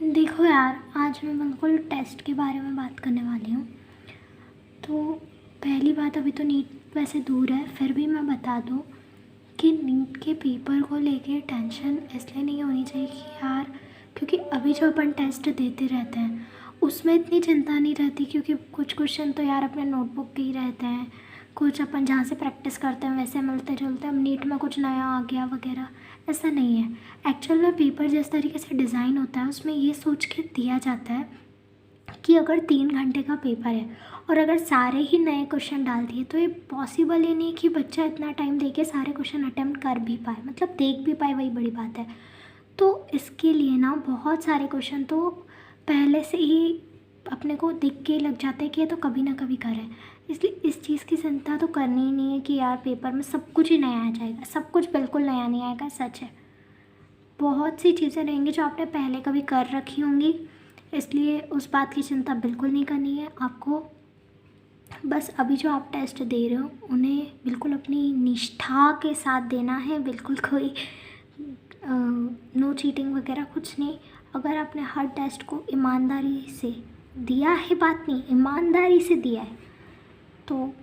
देखो यार, आज मैं बिल्कुल टेस्ट के बारे में बात करने वाली हूँ। तो पहली बात, अभी तो नीट वैसे दूर है, फिर भी मैं बता दूँ कि नीट के पेपर को लेके टेंशन इसलिए नहीं होनी चाहिए कि यार, क्योंकि अभी जो अपन टेस्ट देते रहते हैं उसमें इतनी चिंता नहीं रहती, क्योंकि कुछ क्वेश्चन तो यार अपने नोटबुक के ही रहते हैं, कुछ अपन जहाँ से प्रैक्टिस करते हैं वैसे मिलते जुलते हैं। अब नीट में कुछ नया आ गया वगैरह ऐसा नहीं है। एक्चुअल में पेपर जिस तरीके से डिज़ाइन होता है उसमें ये सोच के दिया जाता है कि अगर 3 घंटे का पेपर है और अगर सारे ही नए क्वेश्चन डाल दिए तो ये पॉसिबल ही नहीं कि बच्चा इतना टाइम दे के सारे क्वेश्चन अटेम्प्ट कर भी पाए, मतलब देख भी पाए, वही बड़ी बात है। तो इसके लिए ना बहुत सारे क्वेश्चन तो पहले से ही अपने को दिख के लग जाते हैं कि ये तो कभी ना कभी करें। इसलिए इस चीज़ की चिंता तो करनी ही नहीं है कि यार पेपर में सब कुछ ही नया आ जाएगा। सब कुछ बिल्कुल नया नहीं आएगा, सच है। बहुत सी चीज़ें रहेंगी जो आपने पहले कभी कर रखी होंगी, इसलिए उस बात की चिंता बिल्कुल नहीं करनी है आपको। बस अभी जो आप टेस्ट दे रहे हो उन्हें बिल्कुल अपनी निष्ठा के साथ देना है, बिल्कुल कोई नो चीटिंग वगैरह कुछ नहीं। अगर आपने हर टेस्ट को ईमानदारी से दिया है, बात नहीं, ईमानदारी से दिया है, तो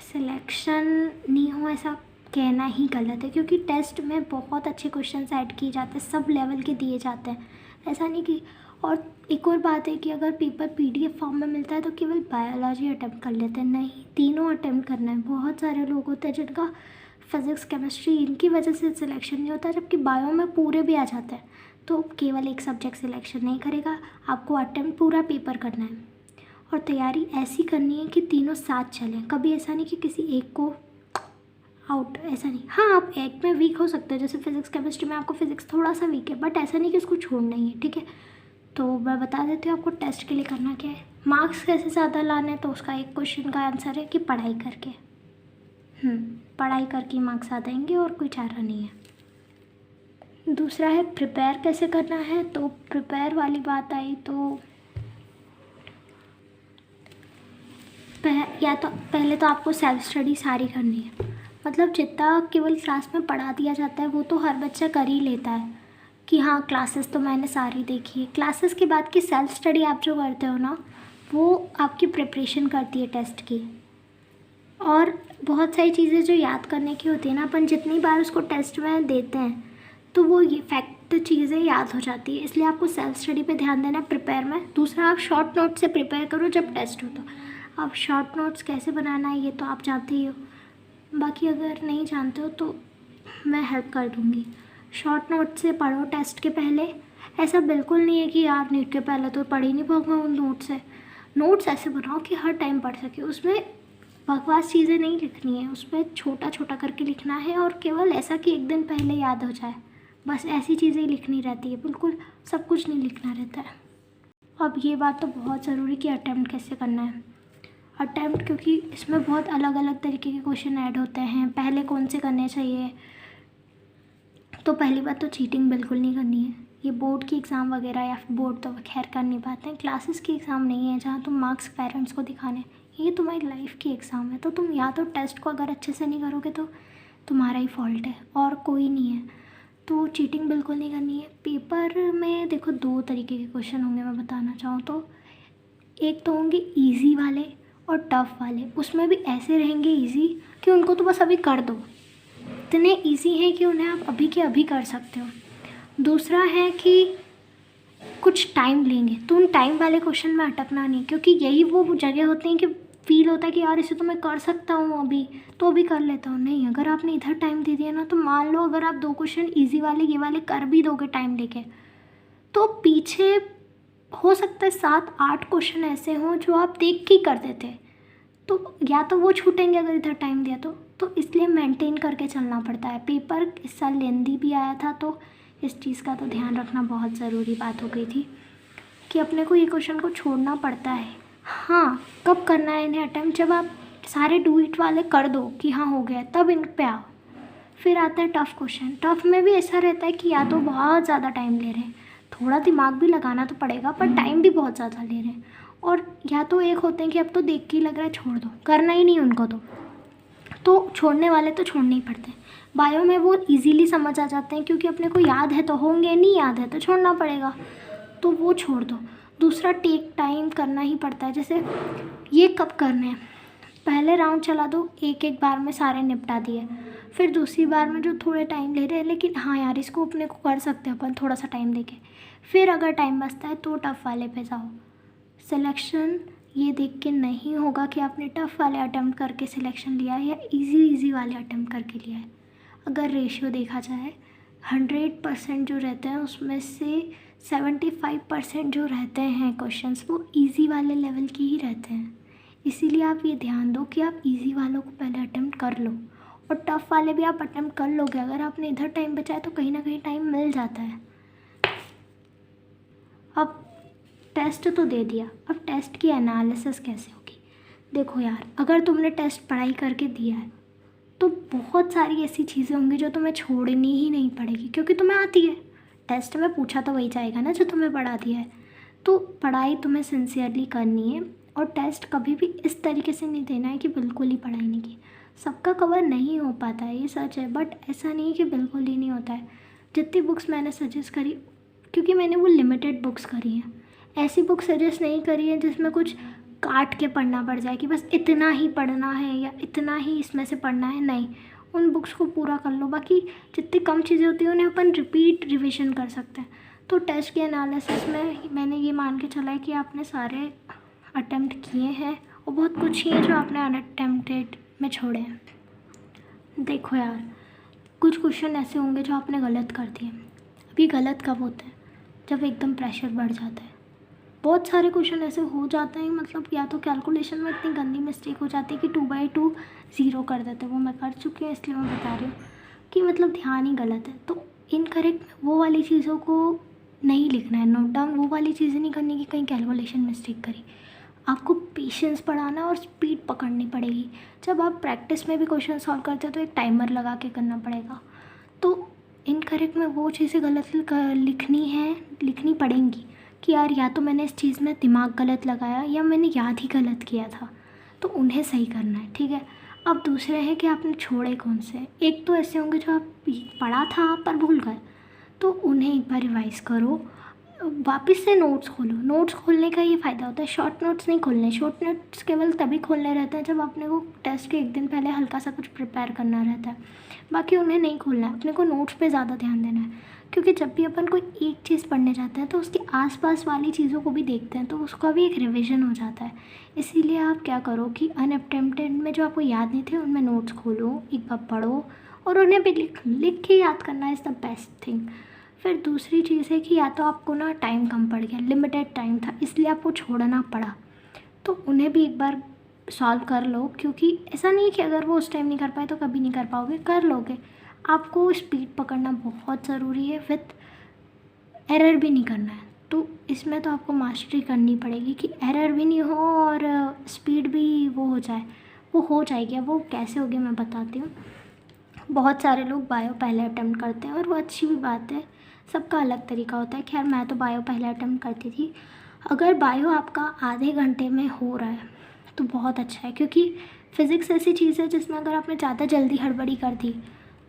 सिलेक्शन नहीं हो ऐसा कहना ही गलत है, क्योंकि टेस्ट में बहुत अच्छे क्वेश्चन ऐड किए जाते हैं, सब लेवल के दिए जाते हैं, ऐसा नहीं कि। और एक और बात है कि अगर पेपर पीडीएफ फॉर्म में मिलता है तो केवल बायोलॉजी अटेम्प्ट कर लेते हैं, नहीं, तीनों अटेम्प्ट करना है। बहुत सारे लोग होते हैं जिनका फिज़िक्स केमिस्ट्री इनकी वजह से सिलेक्शन नहीं होता, जबकि बायो में पूरे भी आ जाते हैं। तो केवल एक सब्जेक्ट सिलेक्शन नहीं करेगा, आपको अटेम्प्ट पूरा पेपर करना है और तैयारी ऐसी करनी है कि तीनों साथ चलें। कभी ऐसा नहीं कि किसी एक को आउट, ऐसा नहीं। हाँ, आप एक में वीक हो सकते हैं, जैसे फिज़िक्स केमिस्ट्री में आपको फिज़िक्स थोड़ा सा वीक है, बट ऐसा नहीं कि उसको छोड़ना ही है, ठीक है। तो मैं बता देती हूँ आपको टेस्ट के लिए करना क्या है। मार्क्स कैसे ज़्यादा लाने हैं, तो उसका एक क्वेश्चन का आंसर है कि पढ़ाई करके। पढ़ाई करके मार्क्स आ जाएंगे और कोई चारा नहीं है। दूसरा है प्रिपेयर कैसे करना है। तो प्रिपेयर वाली बात आई तो या तो पहले तो आपको सेल्फ स्टडी सारी करनी है, मतलब जितना केवल क्लास में पढ़ा दिया जाता है वो तो हर बच्चा कर ही लेता है कि हाँ क्लासेस तो मैंने सारी देखी है। क्लासेस के बाद की सेल्फ स्टडी आप जो करते हो ना, वो आपकी प्रिपरेशन करती है टेस्ट की। और बहुत सारी चीज़ें जो याद करने की होती है ना, अपन जितनी बार उसको टेस्ट में देते हैं तो वो ये फैक्ट चीज़ें याद हो जाती है, इसलिए आपको सेल्फ स्टडी पे ध्यान देना है प्रिपेयर में। दूसरा, आप शॉर्ट नोट से प्रिपेयर करो जब टेस्ट हो तो। अब शॉर्ट नोट्स कैसे बनाना है ये तो आप जानते ही हो, बाकी अगर नहीं जानते हो तो मैं हेल्प कर दूँगी। शॉर्ट नोट से पढ़ो टेस्ट के पहले। ऐसा बिल्कुल नहीं है कि यार नीट के पहले तो पढ़ ही नहीं पाऊँगा उन नोट से। नोट्स ऐसे बनाओ कि हर टाइम पढ़ सके, उसमें बकवास चीज़ें नहीं लिखनी है, उसमें छोटा छोटा करके लिखना है और केवल ऐसा कि एक दिन पहले याद हो जाए, बस ऐसी चीज़ें ही लिखनी रहती है, बिल्कुल सब कुछ नहीं लिखना रहता है। अब ये बात तो बहुत ज़रूरी कि अटैम्प्ट कैसे करना है। अटैम्प्ट, क्योंकि इसमें बहुत अलग अलग तरीके के क्वेश्चन ऐड होते हैं, पहले कौन से करने चाहिए। तो पहली बात तो चीटिंग बिल्कुल नहीं करनी है। ये बोर्ड की एग्ज़ाम वगैरह, या फिर बोर्ड तो खैर कर नहीं पाते हैं, क्लासेस की एग्ज़ाम नहीं है जहाँ तुम मार्क्स पेरेंट्स को दिखाने, ये तुम्हारी लाइफ की एग्ज़ाम है। तो तुम या तो टेस्ट को अगर अच्छे से नहीं करोगे तो तुम्हारा ही फॉल्ट है और कोई नहीं है। तो चीटिंग बिल्कुल नहीं करनी है। पेपर में देखो 2 तरीके के क्वेश्चन होंगे, मैं बताना चाहूँ तो। एक तो होंगे ईजी वाले और टफ़ वाले, उसमें भी ऐसे रहेंगे ईजी कि उनको तो बस अभी कर दो, इतने ईजी हैं कि उन्हें आप अभी के अभी कर सकते हो। दूसरा है कि कुछ टाइम लेंगे, तो उन टाइम वाले क्वेश्चन में अटकना नहीं, क्योंकि यही वो जगह होती हैं कि फील होता है कि यार इसे तो मैं कर सकता हूँ अभी, तो अभी कर लेता हूँ। नहीं, अगर आपने इधर टाइम दे दिया ना, तो मान लो अगर आप 2 क्वेश्चन ईजी वाले ये वाले कर भी दोगे टाइम लेके, तो पीछे हो सकता है 7-8 क्वेश्चन ऐसे हों जो आप देख के ही कर देते, तो या तो वो छूटेंगे अगर इधर टाइम दिया तो इसलिए मेंटेन करके चलना पड़ता है। पेपर इस साल लेंदी भी आया था, तो इस चीज़ का तो ध्यान रखना बहुत ज़रूरी बात हो गई थी कि अपने को ये क्वेश्चन को छोड़ना पड़ता है। हाँ, कब करना है इन्हें अटैम्प्ट, जब आप सारे डू इट वाले कर दो कि हाँ हो गया, तब इन पे आओ। फिर आता है टफ़ क्वेश्चन। टफ़ में भी ऐसा रहता है कि या तो बहुत ज़्यादा टाइम ले रहे हैं, थोड़ा दिमाग भी लगाना तो पड़ेगा, पर टाइम भी बहुत ज़्यादा ले रहे हैं, और या तो एक होते हैं कि अब तो देख के ही लग रहा है छोड़ दो, करना ही नहीं उनको, तो छोड़ने वाले तो छोड़ने ही पड़ते हैं। बायो में वो इजीली समझ आ जाते हैं, क्योंकि अपने को याद है तो होंगे, नहीं याद है तो छोड़ना पड़ेगा। तो वो छोड़ दो। दूसरा, टेक टाइम करना ही पड़ता है। जैसे ये कब करने हैं, पहले राउंड चला दो, एक एक बार में सारे निपटा दिए, फिर दूसरी बार में जो थोड़े टाइम ले रहे हैं, लेकिन हाँ यार इसको अपने को कर सकते हैं अपन थोड़ा सा टाइम देके, फिर अगर टाइम बचता है तो टफ़ वाले पे जाओ। सिलेक्शन ये देख के नहीं होगा कि आपने टफ़ वाले अटेम्प्ट करके सिलेक्शन लिया है या इजी वाले अटेम्प्ट करके लिया है। अगर रेशियो देखा जाए 100% जो रहते हैं उसमें से 75% जो रहते हैं क्वेश्चंस वो इजी वाले लेवल के ही रहते हैं। इसीलिए आप ये ध्यान दो कि आप इजी वालों को पहले अटेम्प्ट कर लो, और टफ़ वाले भी आप अटेम्प्ट कर लोगे। अगर आपने इधर टाइम बचाया तो कहीं ना कहीं टाइम मिल जाता है। अब टेस्ट तो दे दिया, अब टेस्ट की एनालिसिस कैसे होगी। देखो यार, अगर तुमने टेस्ट पढ़ाई करके दिया है तो बहुत सारी ऐसी चीज़ें होंगी जो तुम्हें छोड़नी ही नहीं पड़ेगी, क्योंकि तुम्हें आती है। टेस्ट में पूछा तो वही जाएगा ना जो तुम्हें पढ़ा दिया है। तो पढ़ाई तुम्हें सिंसियरली करनी है, और टेस्ट कभी भी इस तरीके से नहीं देना है कि बिल्कुल ही पढ़ाई नहीं की। सबका कवर नहीं हो पाता है, ये सच है, बट ऐसा नहीं है कि बिल्कुल ही नहीं होता है। जितनी बुक्स मैंने सजेस्ट करी, क्योंकि मैंने वो लिमिटेड बुक्स करी हैं, ऐसी बुक सजेस्ट नहीं करी है जिसमें कुछ काट के पढ़ना पड़ जाए कि बस इतना ही पढ़ना है या इतना ही इसमें से पढ़ना है। नहीं, उन बुक्स को पूरा कर लो। बाकी जितनी कम चीज़ें होती हैं उन्हें अपन रिपीट रिविज़न कर सकते हैं। तो टेस्ट के एनालिसिस में मैंने ये मान के चला है कि आपने सारे अटेम्प्ट किए हैं, और बहुत कुछ ही है जो आपने अनअटेम्प्टेड में छोड़े हैं। देखो यार, कुछ क्वेश्चन ऐसे होंगे जो आपने गलत कर दिए। अभी गलत कब होता है, जब एकदम प्रेशर बढ़ जाता है। बहुत सारे क्वेश्चन ऐसे हो जाते हैं, मतलब या तो कैलकुलेशन में इतनी गंदी मिस्टेक हो जाती है कि 2/2 ज़ीरो कर देते हैं। वो मैं कर चुकी हूँ, इसलिए मैं बता रही हूँ कि मतलब ध्यान ही गलत है। तो इनकरेक्ट वो वाली चीज़ों को नहीं लिखना है, नोट डाउन वो वाली चीज़ें नहीं करनी कि कहीं कैलकुलेशन मिस्टेक करी। आपको पेशेंस बढ़ाना और स्पीड पकड़नी पड़ेगी। जब आप प्रैक्टिस में भी क्वेश्चन सॉल्व करते हो तो एक टाइमर लगा के करना पड़ेगा। तो इनकरेक्ट में वो चीज़ें गलत लिखनी पड़ेंगी कि यार या तो मैंने इस चीज़ में दिमाग गलत लगाया या मैंने याद ही गलत किया था, तो उन्हें सही करना है, ठीक है। अब दूसरे हैं कि आपने छोड़े कौन से। एक तो ऐसे होंगे जो आप पढ़ा था पर भूल गए, तो उन्हें एक बार रिवाइज़ करो, वापस से नोट्स खोलो। नोट्स खोलने का ये फ़ायदा होता है, शॉर्ट नोट्स नहीं खोलने। शॉर्ट नोट्स केवल तभी खोलने रहते हैं जब अपने को टेस्ट के एक दिन पहले हल्का सा कुछ प्रिपेयर करना रहता है, बाकी उन्हें नहीं खोलना है। अपने को नोट्स पे ज़्यादा ध्यान देना है, क्योंकि जब भी अपन कोई एक चीज़ पढ़ने जाते हैं तो उसके आसपास वाली चीज़ों को भी देखते हैं, तो उसका भी एक रिविज़न हो जाता है। इसीलिए आप क्या करो कि अनअटेम्प्टेड में जो आपको याद नहीं थे उनमें नोट्स खोलो, एक बार पढ़ो, और उन्हें भी लिख के याद करना इज़ द बेस्ट थिंग। फिर दूसरी चीज़ है कि या तो आपको ना टाइम कम पड़ गया, लिमिटेड टाइम था, इसलिए आपको छोड़ना पड़ा, तो उन्हें भी एक बार सॉल्व कर लो। क्योंकि ऐसा नहीं है कि अगर वो उस टाइम नहीं कर पाए तो कभी नहीं कर पाओगे, कर लोगे। आपको स्पीड पकड़ना बहुत ज़रूरी है, विथ एरर भी नहीं करना है। तो इसमें तो आपको मास्टरी करनी पड़ेगी कि एरर भी नहीं हो और स्पीड भी वो हो जाए। वो हो जाएगी, वो कैसे होगी मैं बताती हूँ। बहुत सारे लोग बायो पहले अटेम्प्ट करते हैं और वो अच्छी भी बात है, सबका अलग तरीका होता है। खैर मैं तो बायो पहले अटेम्प्ट करती थी। अगर बायो आपका आधे घंटे में हो रहा है तो बहुत अच्छा है, क्योंकि फ़िज़िक्स ऐसी चीज़ है जिसमें अगर आपने ज़्यादा जल्दी हड़बड़ी कर दी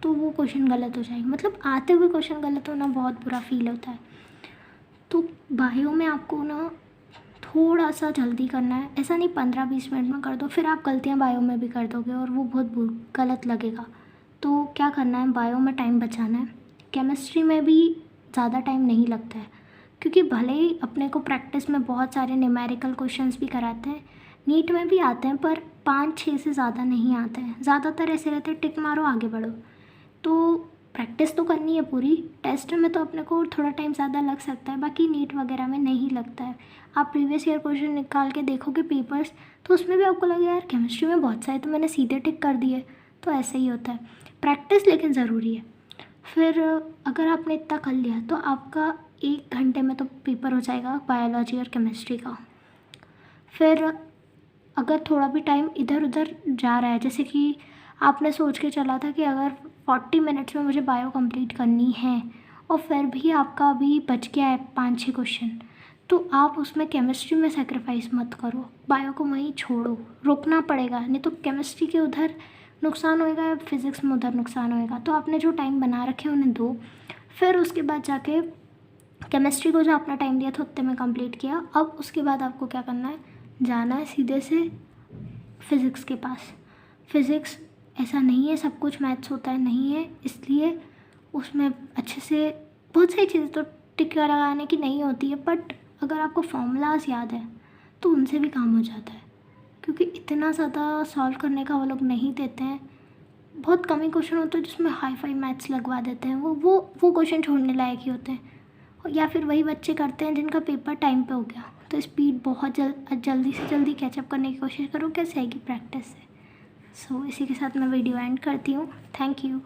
तो वो क्वेश्चन गलत हो जाएगा। मतलब आते हुए क्वेश्चन गलत होना बहुत बुरा फील होता है। तो बायो में आपको ना थोड़ा सा जल्दी करना है। ऐसा नहीं 15-20 मिनट में कर दो, फिर आप गलतियाँ बायो में भी कर दोगे और वो बहुत गलत लगेगा। तो क्या करना है, बायो में टाइम बचाना है। केमिस्ट्री में भी ज़्यादा टाइम नहीं लगता है, क्योंकि भले ही अपने को प्रैक्टिस में बहुत सारे न्यूमेरिकल क्वेश्चंस भी कराते हैं, नीट में भी आते हैं, पर 5-6 से ज़्यादा नहीं आते हैं। ज़्यादातर ऐसे रहते हैं टिक मारो आगे बढ़ो। तो प्रैक्टिस तो करनी है पूरी। टेस्ट में तो अपने को थोड़ा टाइम ज़्यादा लग सकता है, बाकी नीट वगैरह में नहीं लगता है। आप प्रीवियस ईयर क्वेश्चन निकाल के देखोगे पेपर्स, तो उसमें भी आपको लगेगा यार केमिस्ट्री में बहुत सारे तो मैंने सीधे टिक कर दिए। तो ऐसे ही होता है। प्रैक्टिस लेकिन ज़रूरी है। फिर अगर आपने इतना कर लिया तो आपका 1 घंटे में तो पेपर हो जाएगा बायोलॉजी और केमिस्ट्री का। फिर अगर थोड़ा भी टाइम इधर उधर जा रहा है, जैसे कि आपने सोच के चला था कि अगर 40 मिनट्स में मुझे बायो कंप्लीट करनी है और फिर भी आपका अभी बच गया है 5-6 क्वेश्चन, तो आप उसमें केमिस्ट्री में सेक्रीफाइस मत करो, बायो को वहीं छोड़ो। रोकना पड़ेगा, नहीं तो केमिस्ट्री के उधर नुकसान होएगा या फिज़िक्स में उधर नुकसान होएगा। तो आपने जो टाइम बना रखे उन्हें दो, फिर उसके बाद जाके केमिस्ट्री को जो अपना टाइम दिया था उतने में कंप्लीट किया। अब उसके बाद आपको क्या करना है, जाना है सीधे से फ़िज़िक्स के पास। फ़िज़िक्स ऐसा नहीं है सब कुछ मैथ्स होता है, नहीं है, इसलिए उसमें अच्छे से बहुत सारी चीज़ें तो टिक्का लगाने की नहीं होती है, बट अगर आपको फॉर्मूलाज याद है तो उनसे भी काम हो जाता है, क्योंकि इतना ज़्यादा सॉल्व करने का वो लोग नहीं देते हैं। बहुत कम ही क्वेश्चन होते हैं जिसमें हाई फाई मैथ्स लगवा देते हैं, वो क्वेश्चन छोड़ने लायक ही होते हैं, या फिर वही बच्चे करते हैं जिनका पेपर टाइम पे हो गया। तो स्पीड बहुत जल्दी से जल्दी कैचअप करने की कोशिश करो, कैसे आएगी प्रैक्टिस से। सो इसी के साथ मैं वीडियो एंड करती हूँ। Thank you.